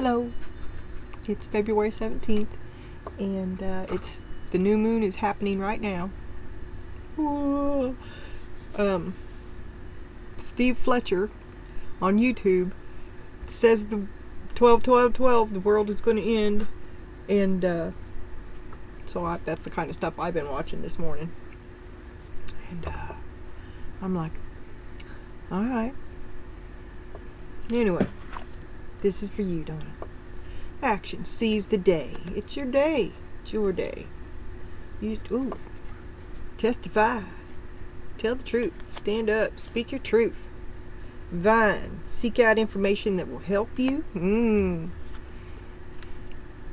Hello, it's February 17th, and it's the new moon is happening right now. Whoa. Steve Fletcher on YouTube says the 12-12-12, the world is going to end, and so that's the kind of stuff I've been watching this morning, and I'm like, all right. Anyway, this is for you, Donna. Action. Seize the day. It's your day. It's your day. Testify. Tell the truth. Stand up. Speak your truth. Vine. Seek out information that will help you.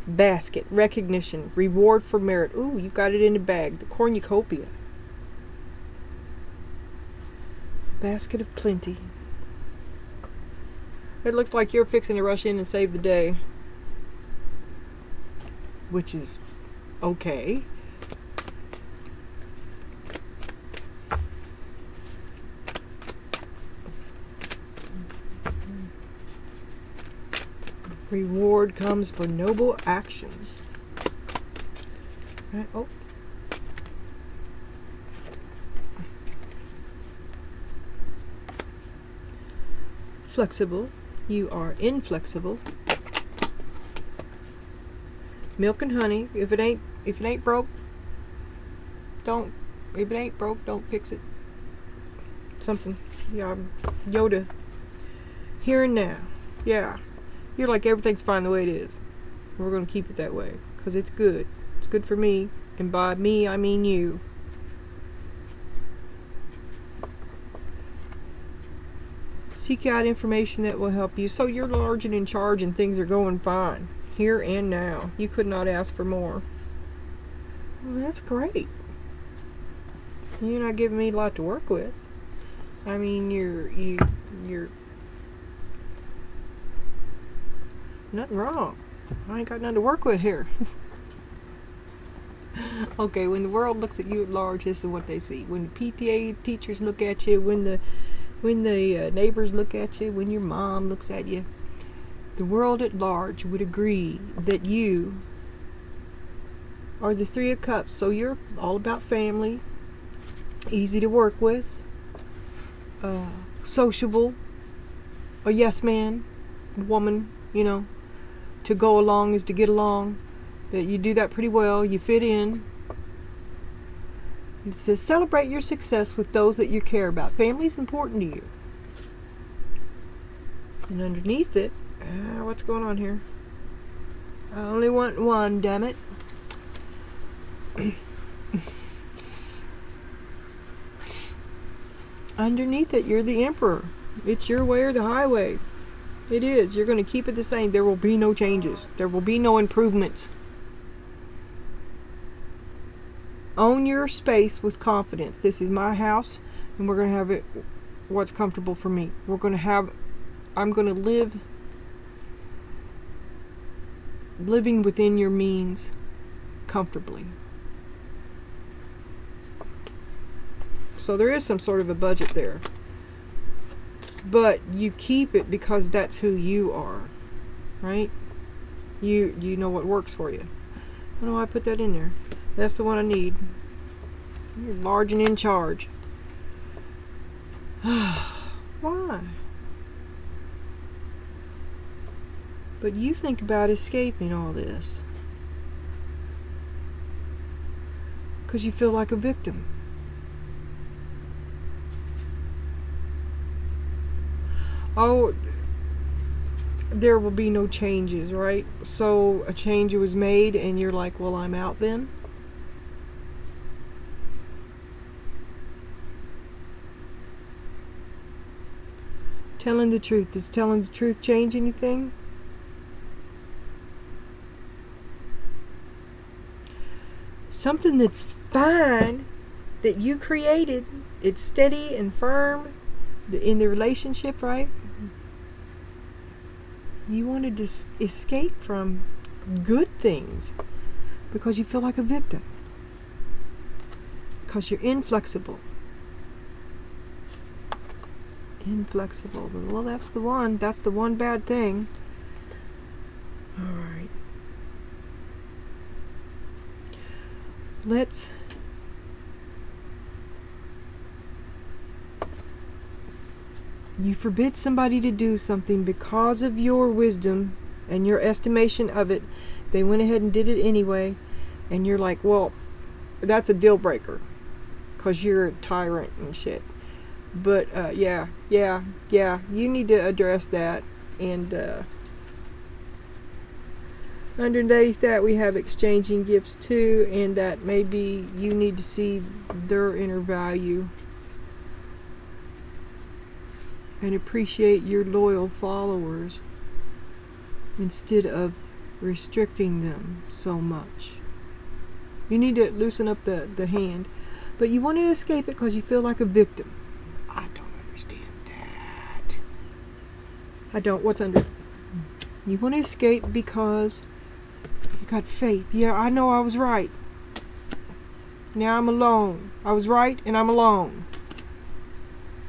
Basket. Recognition. Reward for merit. Ooh, you got it in the bag. The cornucopia. Basket of plenty. It looks like you're fixing to rush in and save the day, which is okay. Reward comes for noble actions. Right. Oh. Flexible. You are inflexible. Milk and honey. If it ain't broke, don't. If it ain't broke, don't fix it. Something. Yeah, Yoda. Here and now. Yeah. You're like, everything's fine the way it is. We're going to keep it that way because it's good. It's good for me, and by me I mean you. Seek out information that will help you. So you're large and in charge and things are going fine. Here and now. You could not ask for more. Well, that's great. You're not giving me a lot to work with. I mean, you're nothing wrong. I ain't got nothing to work with here. Okay, when the world looks at you at large, this is what they see. When the PTA teachers look at you, when the neighbors look at you, when your mom looks at you, the world at large would agree that you are the Three of Cups. So you're all about family, easy to work with, sociable, a yes man, woman, to go along is to get along. That you do that pretty well, you fit in. It says celebrate your success with those that you care about. Family is important to you. And underneath it, what's going on here? I only want one, damn it. Underneath it, you're the emperor. It's your way or the highway. It is. You're going to keep it the same. There will be no changes. There will be no improvements. Own your space with confidence. This is my house, and we're going to have it what's comfortable for me. I'm going to living within your means comfortably. So there is some sort of a budget there. But you keep it because that's who you are, right? You know what works for you. I don't know why I put that in there. That's the one I need. You're large and in charge. Why? But you think about escaping all this because you feel like a victim. Oh, there will be no changes, right? So a change was made and you're like, well, I'm out then? Telling the truth. Does telling the truth change anything? Something that's fine, that you created, it's steady and firm in the relationship, right? You wanted to escape from good things because you feel like a victim. Because you're inflexible. Inflexible. Well, that's the one bad thing. You forbid somebody to do something because of your wisdom and your estimation of it. They went ahead and did it anyway, and you're like, well, that's a deal breaker because you're a tyrant and shit. But yeah, you need to address that. And underneath that, we have exchanging gifts too, and that maybe you need to see their inner value and appreciate your loyal followers instead of restricting them so much. You need to loosen up the hand, but you want to escape it because you feel like a victim. I don't understand that. I don't. What's under? You want to escape because you got faith. Yeah, I know I was right. Now I'm alone. I was right and I'm alone.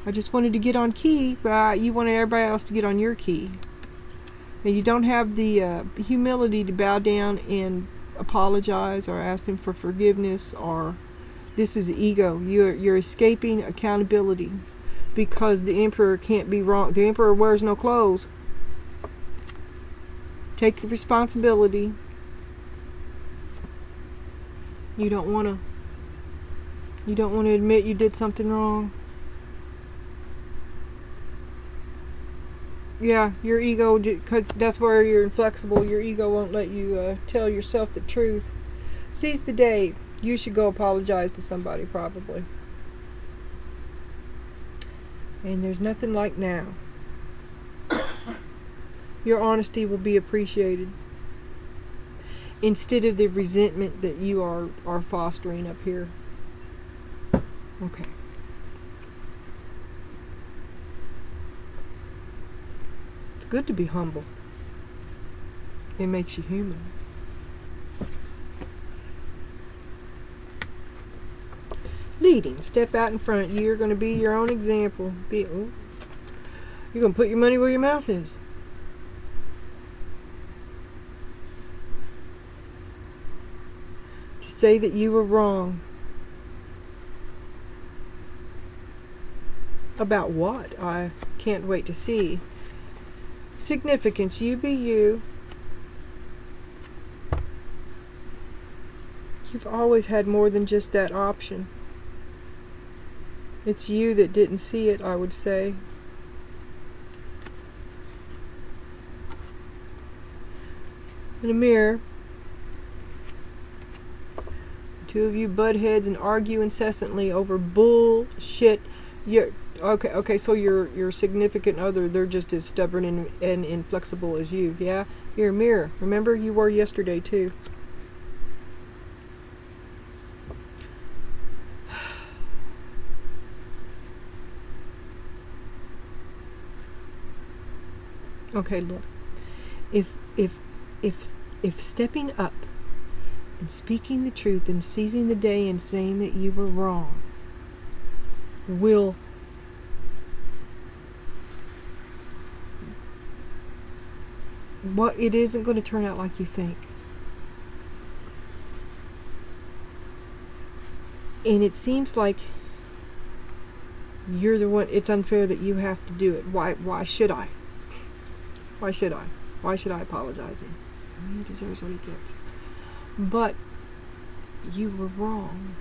I just wanted to get on key, but you wanted everybody else to get on your key. And you don't have the humility to bow down and apologize or ask them for forgiveness, or this is ego. You're escaping accountability because the emperor can't be wrong. The emperor wears no clothes. Take the responsibility. You don't want to admit you did something wrong. Yeah, your ego, because that's where you're inflexible. Your ego won't let you tell yourself the truth. Seize the day. You should go apologize to somebody, probably. And there's nothing like now. Your honesty will be appreciated instead of the resentment that you are fostering up here. Okay. It's good to be humble. It makes you human. Leading. Step out in front. You're going to be your own example. You're going to put your money where your mouth is. To say that you were wrong. About what? I can't wait to see. Significance. You be you. You've always had more than just that option. It's you that didn't see it, I would say. In a mirror, two of you butt heads and argue incessantly over bullshit. Okay, so your significant other, they're just as stubborn and inflexible as you, yeah? You're a mirror. Remember, you were yesterday, too. Okay, look. If stepping up and speaking the truth and seizing the day and saying that you were wrong will it isn't going to turn out like you think. And it seems like you're the one. It's unfair that you have to do it. Why should I? Why should I? Why should I apologize to him? He deserves what he gets. But you were wrong.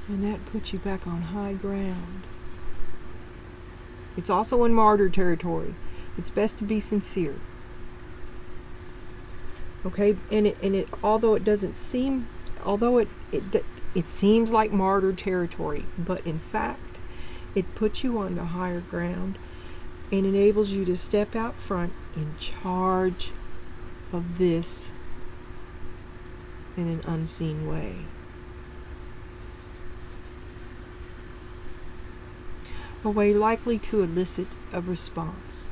And that puts you back on high ground. It's also in martyr territory. It's best to be sincere. Okay? And it although it doesn't seem, it seems like martyr territory, but in fact, it puts you on the higher ground and enables you to step out front in charge of this in an unseen way. A way likely to elicit a response.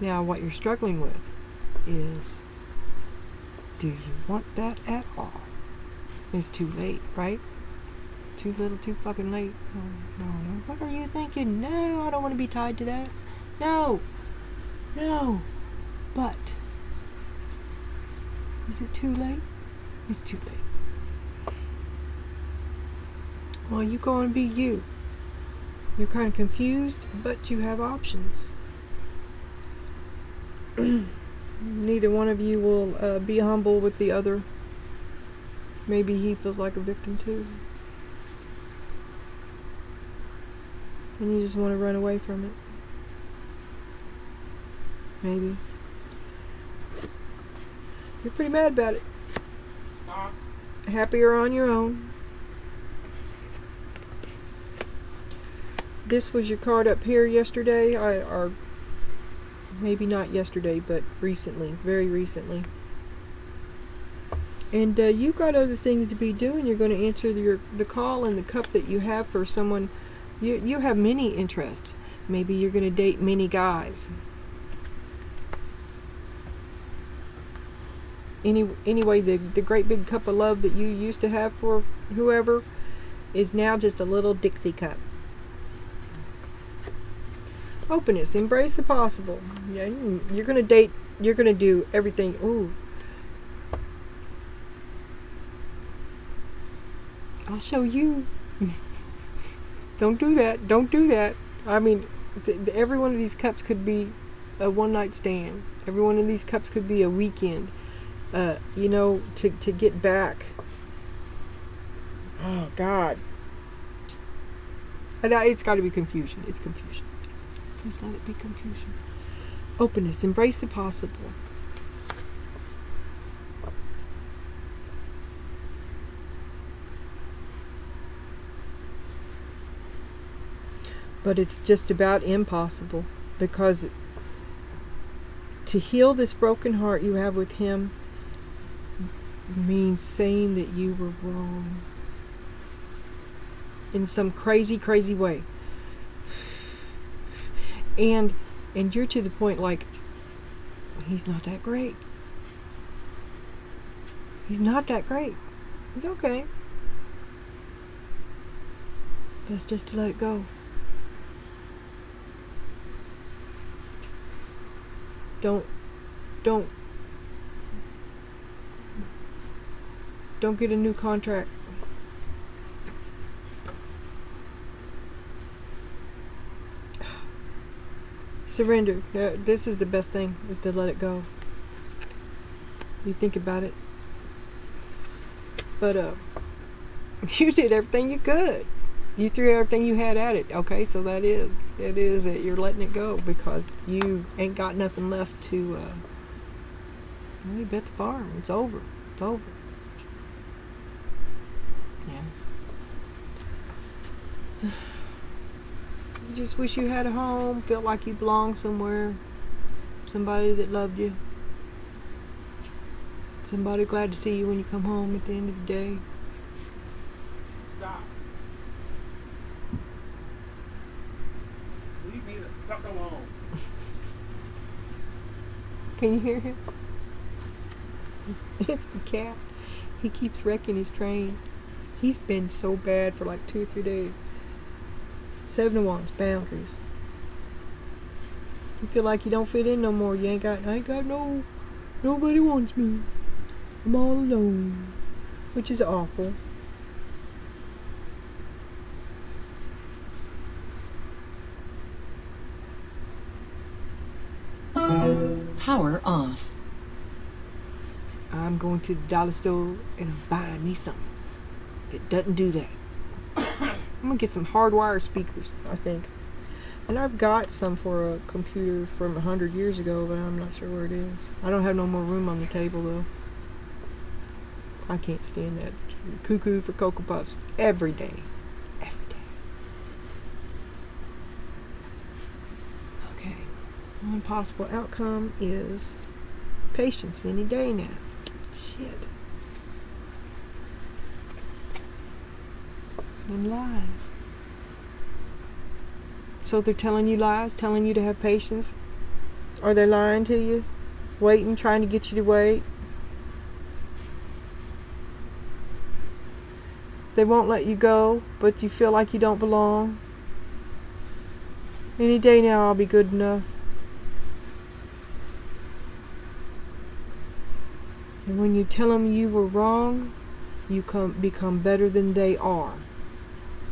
Now, what you're struggling with is, do you want that at all? It's too late, right? Too little, too fucking late. No. What are you thinking? No, I don't want to be tied to that. No. But Is it too late? It's too late. Well, you go and be you. You're kind of confused, but you have options. Neither one of you will be humble with the other. Maybe he feels like a victim too. And you just want to run away from it. Maybe. You're pretty mad about it. Happier on your own. This was your card up here yesterday, or maybe not yesterday, but recently, very recently. And you've got other things to be doing. You're going to answer the call and the cup that you have for someone. You have many interests. Maybe you're going to date many guys. Anyway, the great big cup of love that you used to have for whoever is now just a little Dixie cup. Openness, embrace the possible. Yeah, you're gonna date. You're gonna do everything. Ooh, I'll show you. Don't do that. Don't do that. I mean, every one of these cups could be a one-night stand. Every one of these cups could be a weekend. You know, to get back. Oh God. It's got to be confusion. It's confusion. Please let it be confusion. Openness. Embrace the possible. But it's just about impossible, because to heal this broken heart you have with him means saying that you were wrong in some crazy way. And you're to the point like, he's not that great. He's not that great. He's okay. Best just to let it go. Don't get a new contract. Surrender. This is the best thing, is to let it go. You think about it. But you did everything you could. You threw everything you had at it. Okay, so it is that you're letting it go because you ain't got nothing left to well, you bet the farm. It's over. It's over. Yeah. You just wish you had a home, felt like you belonged somewhere, somebody that loved you, somebody glad to see you when you come home at the end of the day. Stop. Leave me the fuck alone. Can you hear him? It's the cat. He keeps wrecking his train. He's been so bad for like 2 or 3 days. 7 of Wands, boundaries. You feel like you don't fit in no more. I ain't got nobody wants me. I'm all alone. Which is awful. Power off. I'm going to the dollar store and I'm buying me something that doesn't do that. I'm gonna get some hardwired speakers, I think. And I've got some for a computer from 100 years ago, but I'm not sure where it is. I don't have no more room on the table though. I can't stand that. Cuckoo for Cocoa Puffs every day. Every day. Okay. One possible outcome is patience any day now. Shit. And lies. So they're telling you lies, telling you to have patience? Are they lying to you? Waiting, trying to get you to wait? They won't let you go, but you feel like you don't belong? Any day now I'll be good enough. And when you tell them you were wrong, you become better than they are.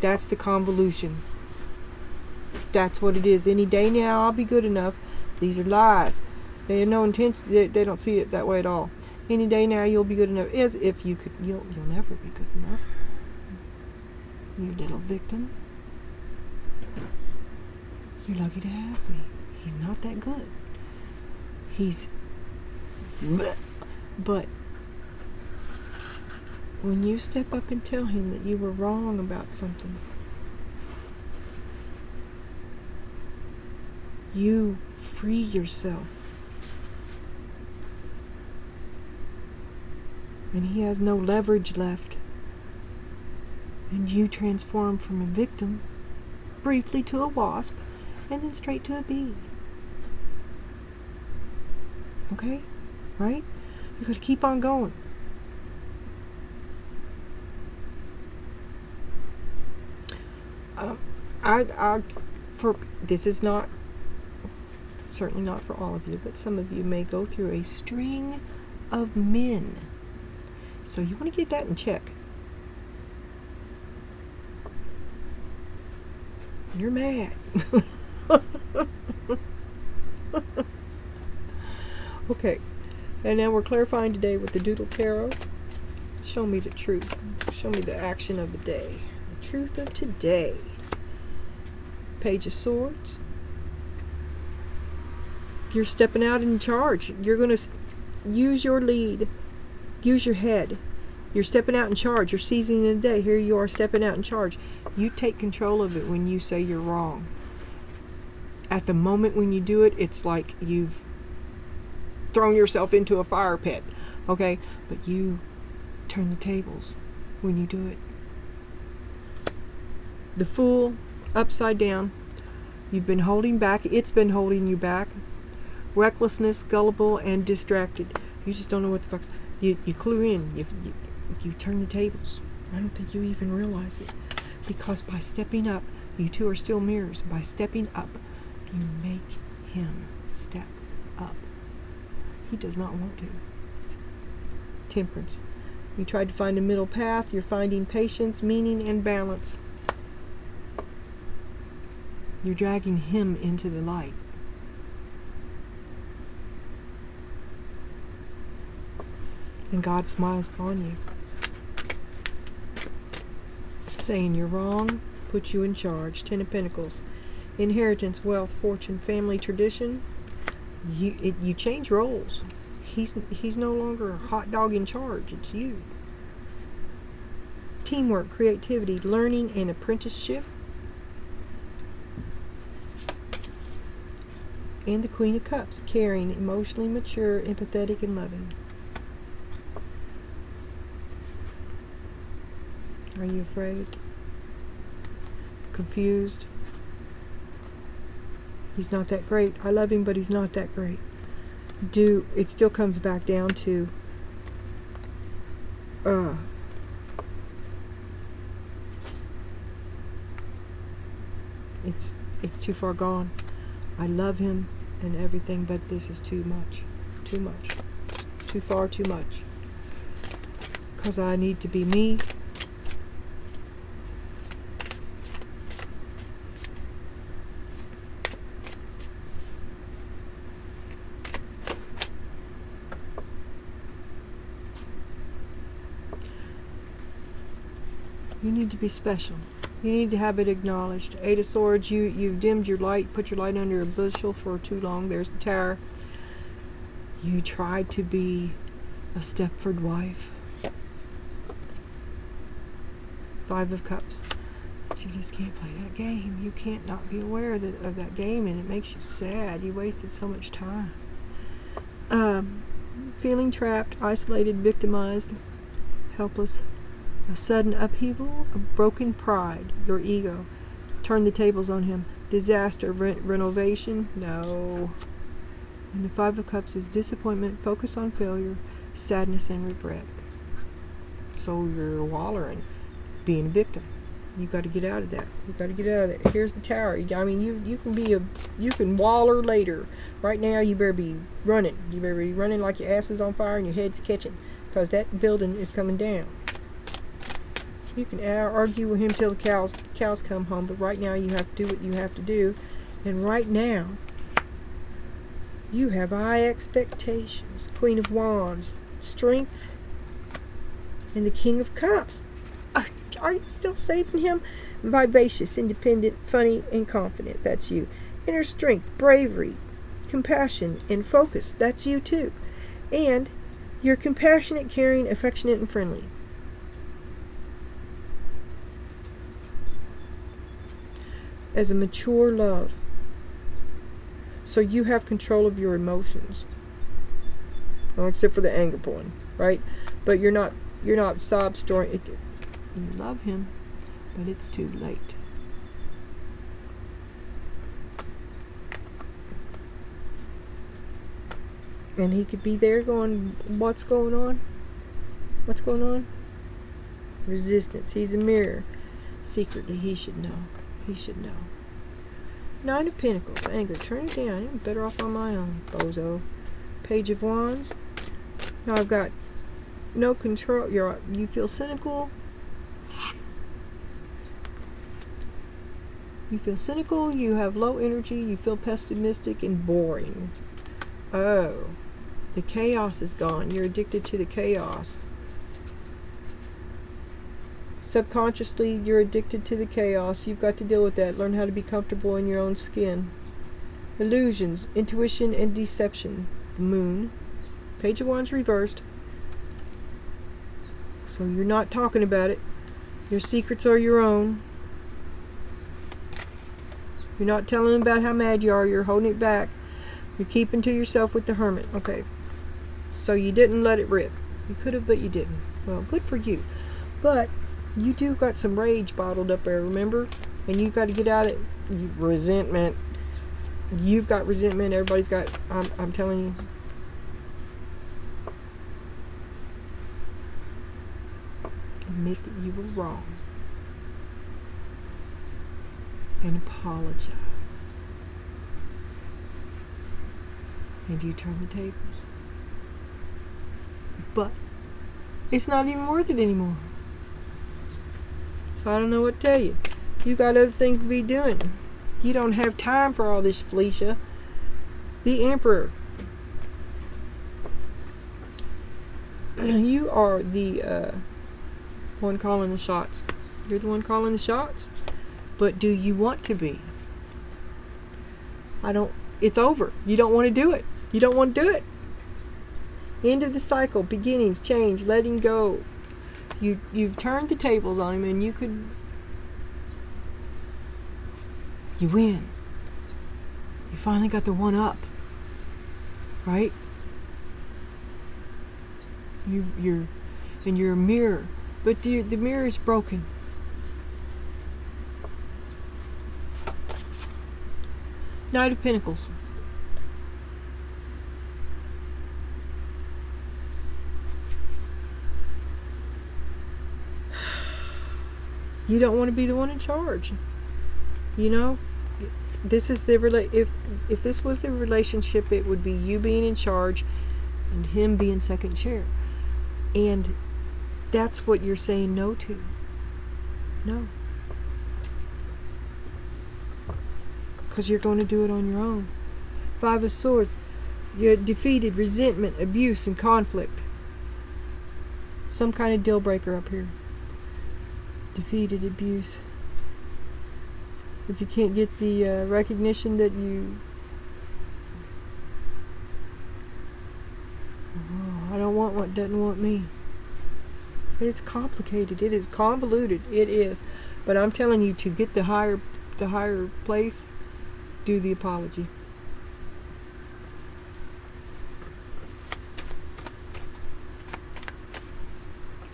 That's the convolution. That's what it is. Any day now, I'll be good enough. These are lies. They have no intention. They don't see it that way at all. Any day now, you'll be good enough. As if you could, you'll never be good enough. You little victim. You're lucky to have me. He's not that good. He's... But when you step up and tell him that you were wrong about something, you free yourself. And he has no leverage left. And you transform from a victim briefly to a wasp and then straight to a bee. Okay? Right? You gotta keep on going. This is not, certainly not for all of you, but some of you may go through a string of men. So you want to get that in check. You're mad. Okay. And now we're clarifying today with the Doodle Tarot. Show me the truth. Show me the action of the day. The truth of today. Page of Swords. You're stepping out in charge. You're going to use your lead. Use your head. You're stepping out in charge. You're seizing the day. Here you are stepping out in charge. You take control of it when you say you're wrong. At the moment when you do it, it's like you've thrown yourself into a fire pit. Okay? But you turn the tables when you do it. The Fool, upside down. You've been holding back. It's been holding you back. Recklessness, gullible, and distracted. You just don't know what the fuck's... You clue in. You turn the tables. I don't think you even realize it. Because by stepping up, you two are still mirrors. By stepping up, you make him step up. He does not want to. Temperance. You tried to find a middle path. You're finding patience, meaning, and balance. You're dragging him into the light. And God smiles upon you, saying you're wrong, puts you in charge. 10 of Pentacles. Inheritance, wealth, fortune, family, tradition. You change roles. He's no longer a hot dog in charge. It's you. Teamwork, creativity, learning, and apprenticeship. And the Queen of Cups, caring, emotionally mature, empathetic, and loving. Are you afraid? Confused? He's not that great. I love him, but he's not that great. It still comes back down to it's too far gone. I love him and everything, but this is too much. Too much. Too far, too much. 'Cause I need to be me. You need to be special. You need to have it acknowledged. 8 of Swords, you've dimmed your light, put your light under a bushel for too long. There's the Tower. You tried to be a Stepford wife. 5 of Cups. But you just can't play that game. You can't not be aware of that game, and it makes you sad. You wasted so much time. Feeling trapped, isolated, victimized, helpless. A sudden upheaval, a broken pride, your ego. Turn the tables on him. Disaster, renovation, no. And the 5 of Cups is disappointment, focus on failure, sadness, and regret. So you're wallowing, being a victim. You got to get out of that. You got to get out of that. Here's the Tower. I mean, you can waller later. Right now, you better be running. You better be running like your ass is on fire and your head's catching. because that building is coming down. You can argue with him till the cows come home, but right now you have to do what you have to do. And right now, you have high expectations. Queen of Wands, strength, and the King of Cups. Are you still saving him? Vivacious, independent, funny, and confident. That's you. Inner strength, bravery, compassion, and focus. That's you too. And you're compassionate, caring, affectionate, and friendly. As a mature love. So you have control of your emotions. Well, except for the anger one, right? But you're not sob story. You love him, but it's too late. And he could be there going, what's going on? What's going on? Resistance. He's a mirror. Secretly, he should know. He should know. Nine of Pentacles. Anger. Turn it down. I'm better off on my own, bozo. Page of Wands. Now I've got no control. You feel cynical. You feel cynical. You have low energy. You feel pessimistic and boring. Oh. The chaos is gone. You're addicted to the chaos. Subconsciously, you're addicted to the chaos. You've got to deal with that. Learn how to be comfortable in your own skin. Illusions, intuition, and deception. The Moon. Page of Wands reversed. So you're not talking about it. Your secrets are your own. You're not telling them about how mad you are. You're holding it back. You're keeping to yourself with the Hermit. Okay. So you didn't let it rip. You could have, but you didn't. Well, good for you. But you do got some rage bottled up there, remember? And you got to get out of resentment. You've got resentment. Everybody's got, I'm telling you. Admit that you were wrong. And apologize. And you turn the tables. But it's not even worth it anymore. So I don't know what to tell you. You got other things to be doing. You don't have time for all this, Felicia. The Emperor. You are the one calling the shots. You're the one calling the shots. But do you want to be? It's over. You don't want to do it. You don't want to do it. End of the cycle, beginnings, change, letting go. You've turned the tables on him, and you win. You finally got the one up, right? You're a mirror, but the mirror is broken. Knight of Pentacles. You don't want to be the one in charge. You know, this is if this was the relationship, it would be you being in charge and him being second chair. And that's what you're saying no to. No. Because you're going to do it on your own. Five of Swords. You're defeated, resentment, abuse, and conflict. Some kind of deal breaker up here. Defeated, abuse. If you can't get the recognition that you... Oh, I don't want what doesn't want me. It's complicated. It is convoluted. It is. But I'm telling you, to get the higher place, do the apology.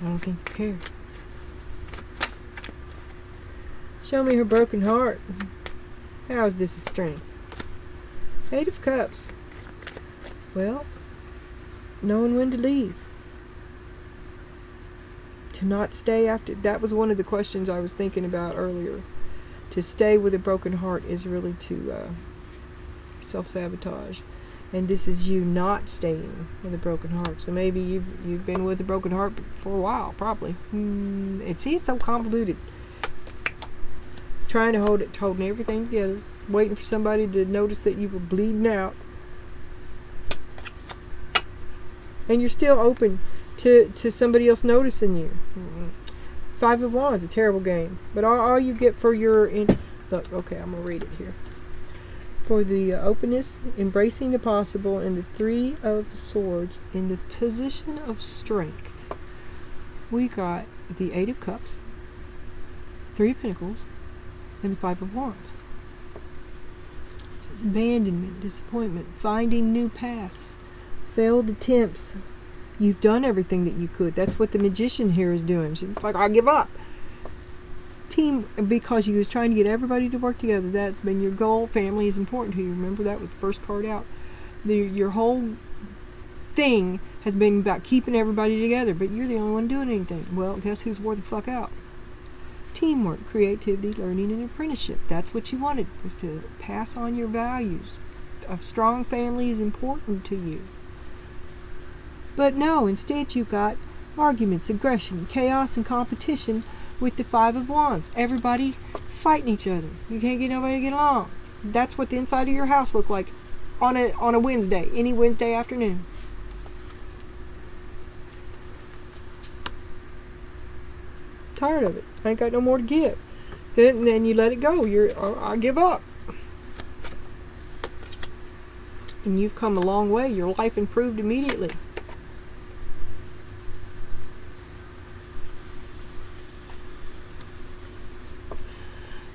I don't think you care. Show me her broken heart. How is this a strength? Eight of Cups. Well, knowing when to leave. To not stay after. That was one of the questions I was thinking about earlier. To stay with a broken heart is really to self-sabotage. And this is you not staying with a broken heart. So maybe you've been with a broken heart for a while, probably. It's so convoluted. Trying to holding everything together, waiting for somebody to notice that you were bleeding out, and you're still open to somebody else noticing you. Five of Wands, a terrible game, but all you get for your look. Okay, I'm gonna read it here. For the openness, embracing the possible, and the Three of Swords in the position of strength, we got the Eight of Cups, Three of Pentacles, and the Five of Wands. It says abandonment, disappointment, finding new paths, failed attempts. You've done everything that you could. That's what the Magician here is doing. She's like, I give up. Team, because you was trying to get everybody to work together. That's been your goal. Family is important to you. Remember, that was the first card out. Your whole thing has been about keeping everybody together, but you're the only one doing anything. Well, guess who's wore the fuck out? Teamwork, creativity, learning, and apprenticeship. That's what you wanted, was to pass on your values. A strong family is important to you. But no, instead you got arguments, aggression, chaos, and competition with the Five of Wands. Everybody fighting each other. You can't get nobody to get along. That's what the inside of your house looked like on a Wednesday, any Wednesday afternoon. Tired of it. I ain't got no more to give. Then you let it go. I give up. And you've come a long way. Your life improved immediately.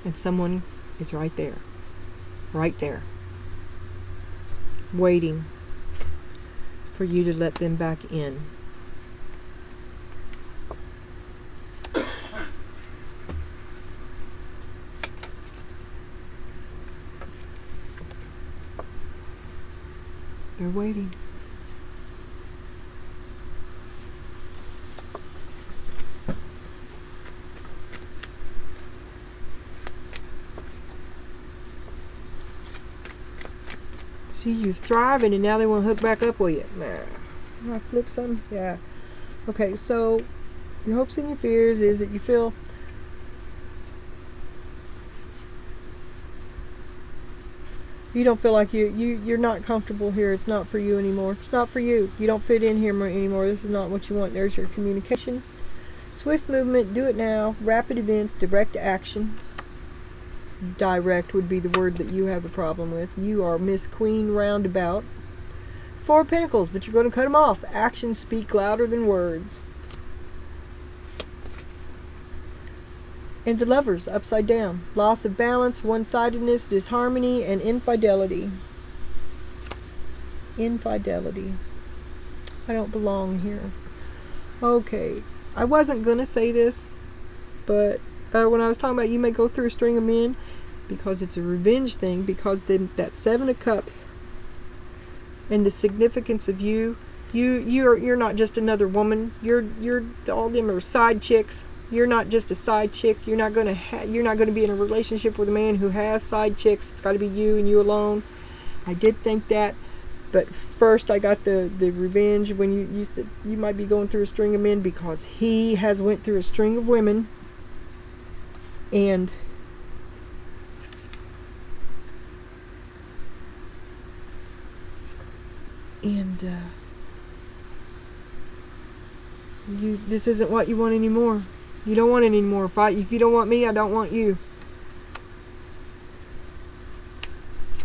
And someone is right there, waiting for you to let them back in. They're waiting. See, you're thriving, and now they want to hook back up with you. Nah. I flip some? Yeah. Okay, so your hopes and your fears is that you feel you don't feel like you're not comfortable here. It's not for you anymore. It's not for you. You don't fit in here anymore. This is not what you want. There's your communication. Swift movement, do it now. Rapid events, direct action. Direct would be the word that you have a problem with. You are Miss Queen Roundabout. Four of Pentacles, but you're going to cut them off. Actions speak louder than words. And the Lovers, upside down. Loss of balance, one-sidedness, disharmony, and infidelity. Infidelity. I don't belong here. Okay. I wasn't going to say this, but when I was talking about you may go through a string of men, because it's a revenge thing, because then that Seven of Cups and the significance of you're not just another woman. You're all them are side chicks. You're not just a side chick. You're not going to be in a relationship with a man who has side chicks. It's got to be you and you alone. I did think that, but first I got the revenge when you said you might be going through a string of men, because he has went through a string of women, and this isn't what you want anymore. You don't want it anymore. If you don't want me, I don't want you.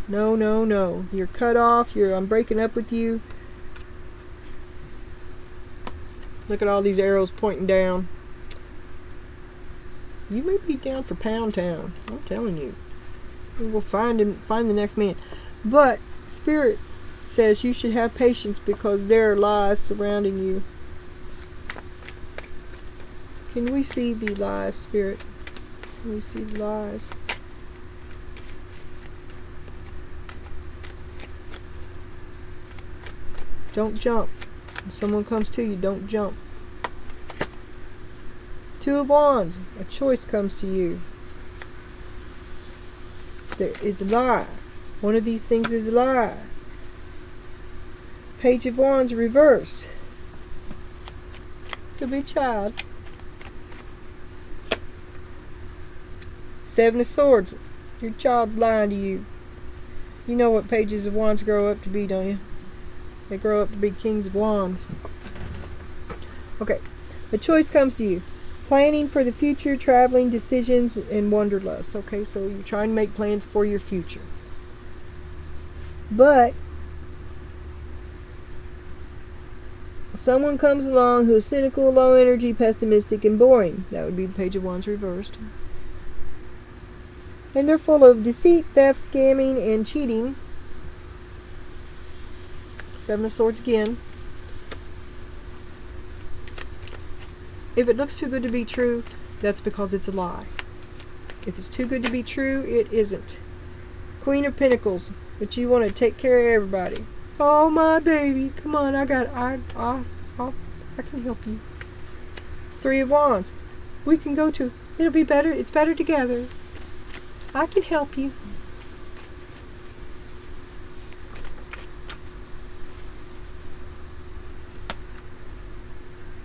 No, no, no. You're cut off. I'm breaking up with you. Look at all these arrows pointing down. You may be down for Pound Town. I'm telling you. We'll find the next man. But Spirit says you should have patience, because there are lies surrounding you. Can we see the lies, Spirit? Can we see the lies? Don't jump. When someone comes to you, don't jump. Two of Wands. A choice comes to you. There is a lie. One of these things is a lie. Page of Wands reversed. Could be a child. Seven of Swords. Your child's lying to you. You know what Pages of Wands grow up to be, don't you? They grow up to be Kings of Wands. Okay. A choice comes to you. Planning for the future, traveling, decisions, and wanderlust. Okay, so you're trying to make plans for your future. But someone comes along who is cynical, low energy, pessimistic, and boring. That would be the Page of Wands reversed. And they're full of deceit, theft, scamming, and cheating. Seven of Swords again. If it looks too good to be true, that's because it's a lie. If it's too good to be true, it isn't. Queen of Pentacles, but you want to take care of everybody. Oh, my baby, come on, I can help you. Three of Wands, we can go to, it'll be better, it's better together. I can help you.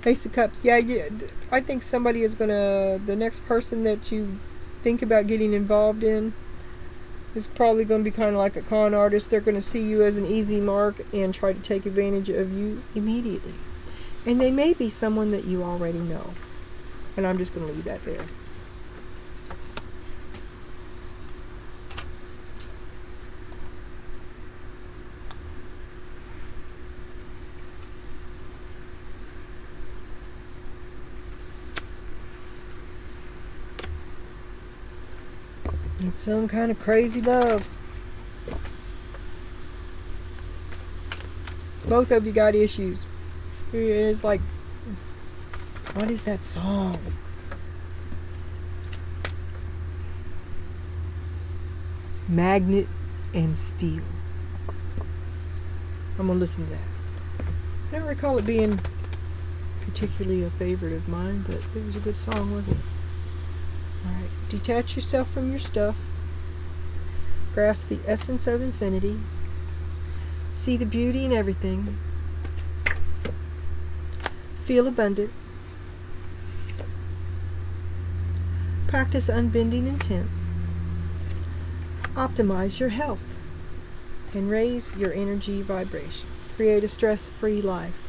Ace of Cups. Yeah, I think somebody is the next person that you think about getting involved in is probably going to be kind of like a con artist. They're going to see you as an easy mark and try to take advantage of you immediately. And they may be someone that you already know. And I'm just going to leave that there. It's some kind of crazy love. Both of you got issues. It's like, what is that song? Magnet and Steel. I'm gonna listen to that. I don't recall it being particularly a favorite of mine, but it was a good song, wasn't it? Alright, detach yourself from your stuff. Grasp the essence of infinity. See the beauty in everything. Feel abundant. Practice unbending intent. Optimize your health. And raise your energy vibration. Create a stress-free life.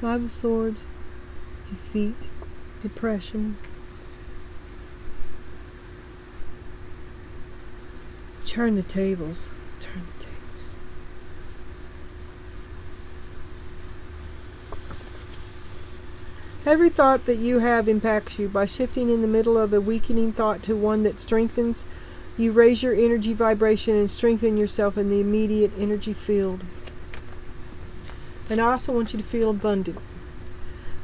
Five of Swords, defeat, depression. Turn the tables. Turn the tables. Every thought that you have impacts you. By shifting in the middle of a weakening thought to one that strengthens, you raise your energy vibration and strengthen yourself in the immediate energy field. And I also want you to feel abundant.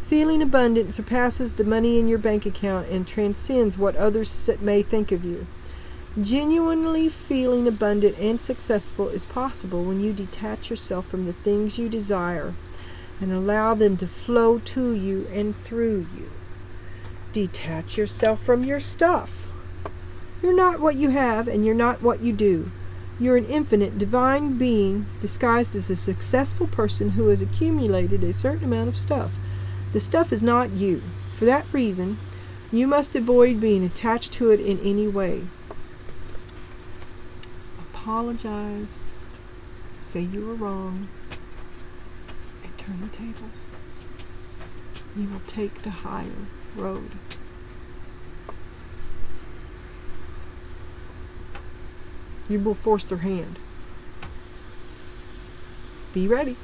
Feeling abundant surpasses the money in your bank account and transcends what others may think of you. Genuinely feeling abundant and successful is possible when you detach yourself from the things you desire and allow them to flow to you and through you. Detach yourself from your stuff. You're not what you have, and you're not what you do. You're an infinite divine being disguised as a successful person who has accumulated a certain amount of stuff. The stuff is not you. For that reason, you must avoid being attached to it in any way. Apologize, say you were wrong, and turn the tables. You will take the higher road. You will force their hand. Be ready.